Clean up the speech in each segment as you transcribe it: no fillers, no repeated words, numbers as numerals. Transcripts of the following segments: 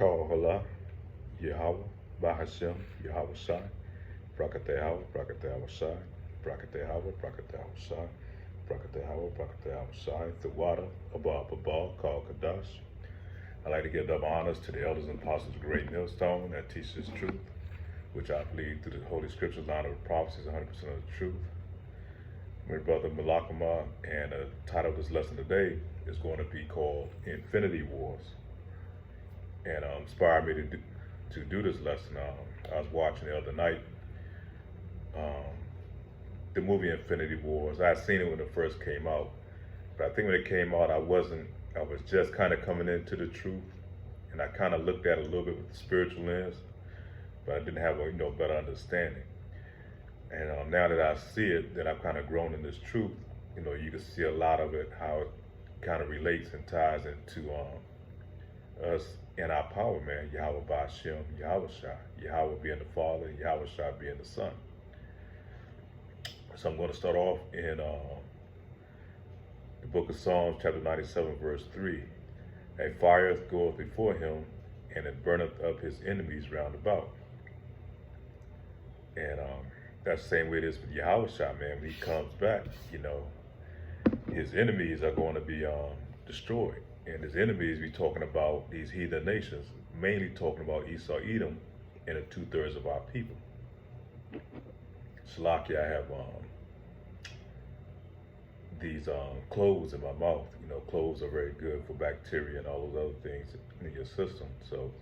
Call Allah, Yahweh, Bahashem, Yahweh Shai, Brakatehawa, Brakatehawa Shai, Brakatehawa, Brakatehawa Shai, Brakatehawa, Brakatehawa Shai, the water, Abba, called Kadash. I'd like to give double honors to the elders and apostles of Great Millstone that teach this truth, which I believe through the Holy Scriptures, line of prophecies, 100% of the truth. My brother Malakama, and the title of this lesson today is going to be called Infinity Wars. And inspired me to do this lesson. I was watching the other night the movie Infinity Wars. I had seen it when it first came out, but I think when it came out, I was just kind of coming into the truth, and I kind of looked at it a little bit with the spiritual lens, but I didn't have a better understanding. And now that I see it, that I've kind of grown in this truth, you can see a lot of it, how it kind of relates and ties into us and our power, man. Yahweh Ba'ashem, Yahweh Shai. Yahweh being the Father, and Yahweh Shai being the Son. So I'm going to start off in the book of Psalms, chapter 97, verse 3. A fire goeth before him, and it burneth up his enemies round about. And that's the same way it is with Yahweh Shai, man. When he comes back, his enemies are going to be destroyed. And his enemies, we talking about these heathen nations, mainly talking about Esau, Edom, and the 2/3 of our people. Shalaki, I have these cloves in my mouth. Cloves are very good for bacteria and all those other things in your system. So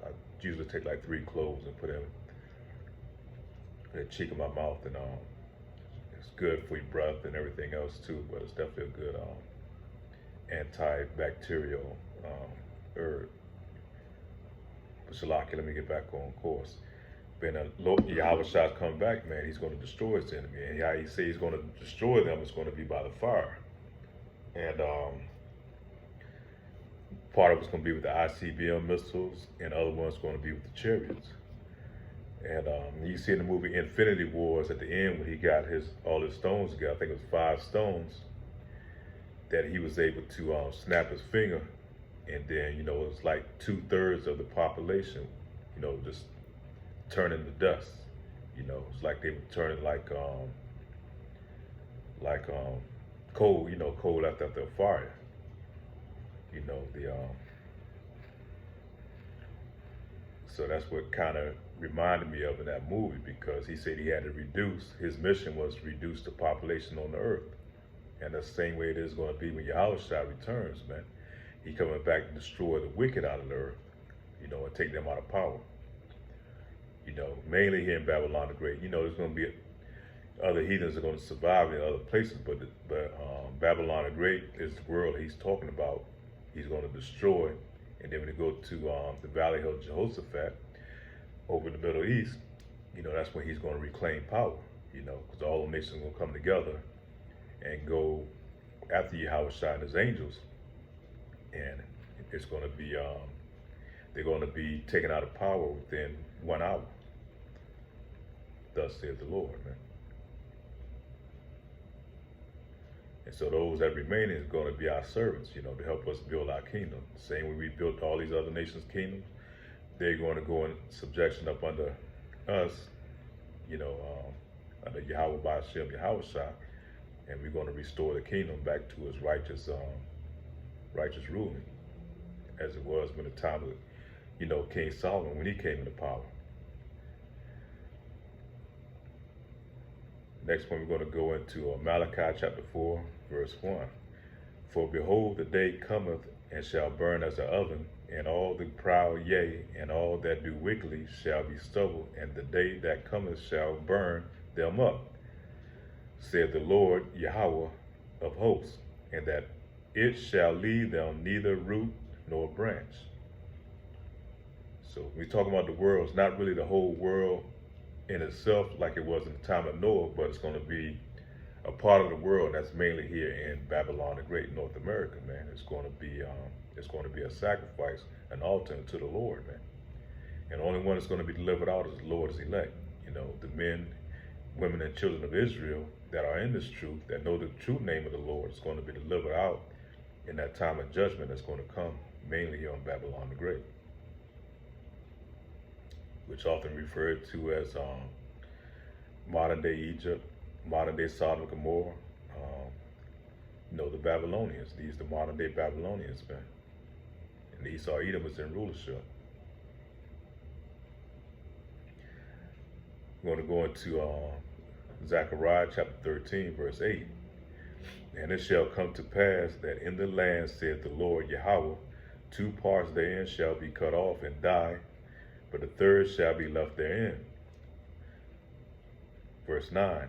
I usually take like 3 cloves and put them in the cheek of my mouth, and it's good for your breath and everything else too, but it's definitely a good antibacterial herb. But Shalaki, let me get back on course. When Yahweh Shai come back, man, he's going to destroy his enemy. And how he says he's going to destroy them is going to be by the fire. And part of it's going to be with the ICBM missiles, and other one's going to be with the chariots. And you see in the movie Infinity Wars at the end, when he got all his stones together, I think it was 5 stones, that he was able to snap his finger, and then it was like 2/3 of the population, just turning to dust. It's like they were turning like coal, coal left after a fire. So that's what kind of reminded me of in that movie, because he said he had to his mission was to reduce the population on the earth. And that's the same way it is going to be when Yahweh Shai returns, man. He coming back to destroy the wicked out of the earth, and take them out of power. Mainly here in Babylon the Great. There's going to be other heathens are going to survive in other places, but Babylon the Great is the world he's talking about. He's going to destroy, and then when you go to the Valley of Jehoshaphat over in the Middle East, that's when he's going to reclaim power. Because all the nations are going to come together and go after Yahweh Shai and his angels, and it's going to be they're going to be taken out of power within 1 hour. Thus saith the Lord, man. And so those that remain is going to be our servants, to help us build our kingdom. Same way we built all these other nations' kingdoms, they're going to go in subjection up under us, under Yahweh Ba'ashem, Yahweh Shai, and we're going to restore the kingdom back to its righteous ruling, as it was when the time of King Solomon, when he came into power. Next one, we're going to go into Malachi chapter 4, verse 1. For behold, the day cometh, and shall burn as an oven, and all the proud, yea, and all that do wickedly shall be stubble, and the day that cometh shall burn them up, said the Lord Yahweh of hosts, and that it shall leave them neither root nor branch. So we're talking about the world. It's not really the whole world in itself like it was in the time of Noah, but it's going to be a part of the world that's mainly here in Babylon the Great, North America, man. It's going to be a sacrifice, an altar to the Lord, man. And the only one that's going to be delivered out is the Lord's elect. The men, women, and children of Israel that are in this truth, that know the true name of the Lord, is going to be delivered out in that time of judgment that's going to come, mainly here on Babylon the Great. which often referred to as modern day Egypt, modern day Sodom and Gomorrah. Um, the Babylonians. These the modern day Babylonians, man. And Esau Edom was in rulership. We're going to go into Zechariah chapter 13, verse 8. And it shall come to pass that in the land, saith the Lord Yahweh, 2 parts therein shall be cut off and die, but the third shall be left therein. Verse 9.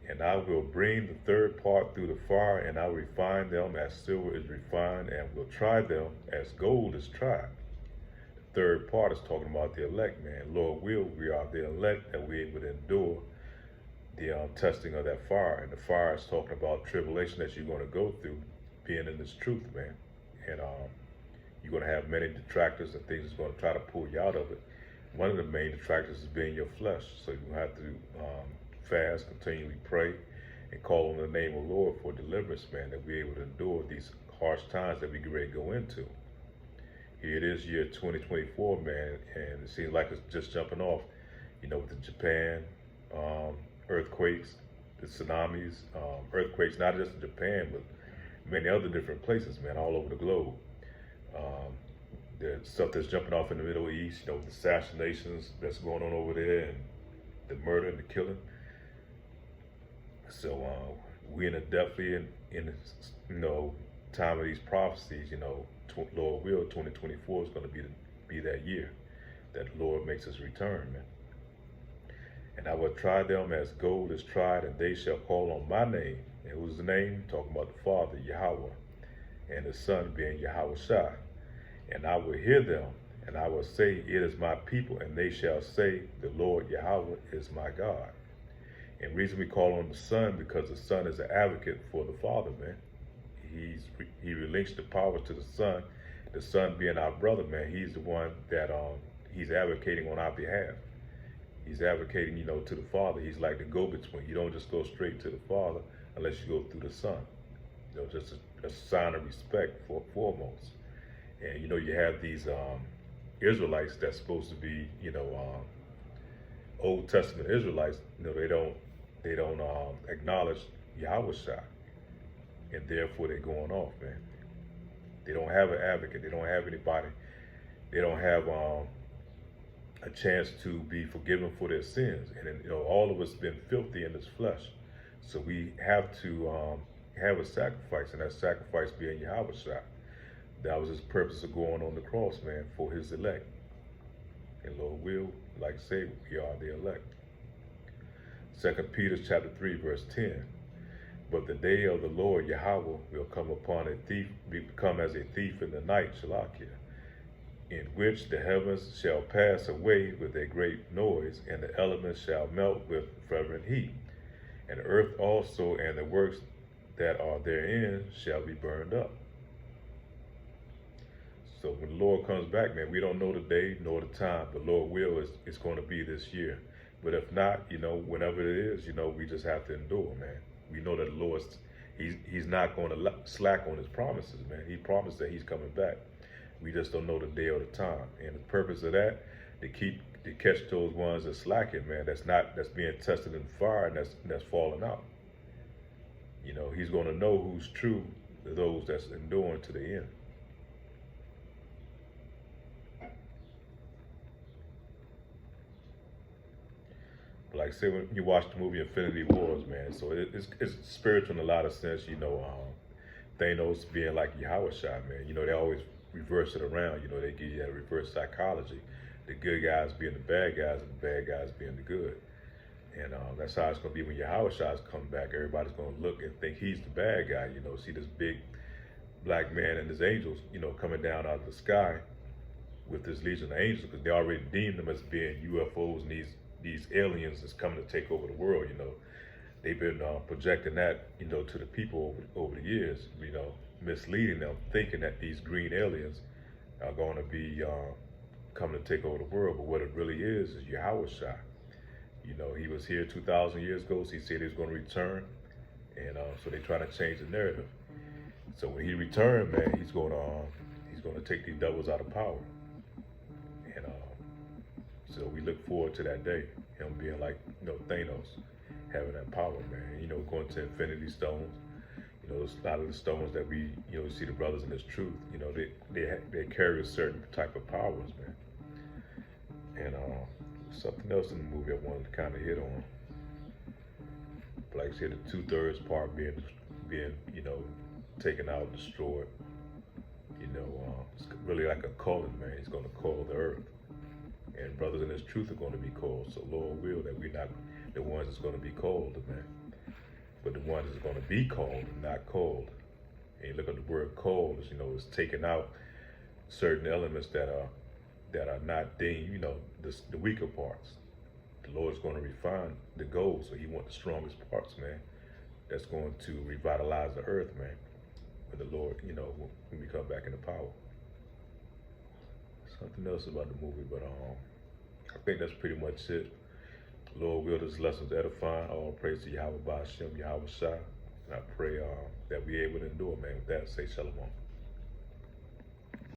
And I will bring the third part through the fire, and I will refine them as silver is refined, and will try them as gold is tried. The third part is talking about the elect, man. Lord will, we are the elect, that we're able to endure the testing of that fire. And the fire is talking about tribulation that you're going to go through, being in this truth, man. And you're going to have many detractors and things that's going to try to pull you out of it. One of the main detractors is being your flesh. So you have to fast, continually pray, and call on the name of the Lord for deliverance, man, that we're able to endure these harsh times that we get ready to go into. Here it is, year 2024, man, and it seems like it's just jumping off, with the Japan earthquakes, the tsunamis, earthquakes, not just in Japan, but many other different places, man, all over the globe. The stuff that's jumping off in the Middle East, the assassinations that's going on over there, and the murder and the killing. So we're definitely in time of these prophecies. Lord will, 2024 is going to be that year that the Lord makes his return, man. And I will try them as gold is tried, and they shall call on my name. And who's the name? Talking about the Father, Yahweh, and the Son being Yahweh Shai. And I will hear them, and I will say, it is my people, and they shall say, the Lord Yahweh is my God. And the reason we call on the Son, because the Son is an advocate for the Father, man. He relinquished the power to the Son being our brother, man. He's the one that he's advocating on our behalf. He's advocating, to the Father. He's like the go-between. You don't just go straight to the Father unless you go through the Son. Just a sign of respect foremost. And you have these Israelites that's supposed to be, Old Testament Israelites. They don't acknowledge Yahweh Shai, and therefore they're going off, man. They don't have an advocate. They don't have anybody. They don't have a chance to be forgiven for their sins. And all of us been filthy in this flesh, so we have to have a sacrifice, and that sacrifice being Yahweh Shai. That was his purpose of going on the cross, man, for his elect. And Lord will, like I say, we are the elect. 2 Peter chapter 3, verse 10. But the day of the Lord Yahweh will come upon a thief, become as a thief in the night, Shalakia, in which the heavens shall pass away with a great noise, and the elements shall melt with fervent heat. And the earth also and the works that are therein shall be burned up. So when the Lord comes back, man, we don't know the day nor the time. The Lord will is going to be this year. But if not, whenever it is, we just have to endure, man. We know that the Lord, he's not going to slack on his promises, man. He promised that he's coming back. We just don't know the day or the time. And the purpose of that, to catch those ones that's slacking, man, that's being tested in fire and that's falling out. He's going to know who's true, those that's enduring to the end. Like I said, when you watch the movie Infinity Wars, man, so it's spiritual in a lot of sense. Thanos being like Yahweh Shai, man. They always reverse it around. They give you that reverse psychology. The good guys being the bad guys, and the bad guys being the good. And that's how it's going to be when Yahweh Shai's come back. Everybody's going to look and think he's the bad guy. See this big black man and his angels, coming down out of the sky with this legion of angels, because they already deemed them as being UFOs and these aliens that's coming to take over the world. They've been projecting that, to the people over the years, misleading them, thinking that these green aliens are going to be coming to take over the world. But what it really is Yahweh Shai. He was here 2,000 years ago, so he said he was going to return. And so they're trying to change the narrative. So when he returned, man, he's going to take these devils out of power. And So we look forward to that day, him being like, Thanos, having that power, man. Going to Infinity Stones. A lot of the stones that we, see the brothers in this truth. They carry a certain type of powers, man. And something else in the movie I wanted to kind of hit on. Like I said, the 2/3 part being taken out, destroyed. It's really like a calling, man. He's going to call the earth. And brothers in this truth are going to be called. So Lord will that we're not the ones that's going to be called, man. But the ones that's going to be called and not called. And you look at the word called, it's taking out certain elements that are not deemed, the weaker parts. The Lord's going to refine the gold, so he wants the strongest parts, man. That's going to revitalize the earth, man. When the Lord, when we come back into power. Something else about the movie, but I think that's pretty much it. Lord will, this lesson's edifying. All praise to Yahweh Ba'ashem, Yahweh Shai. And I pray that we're able to endure, man. With that, say shalom.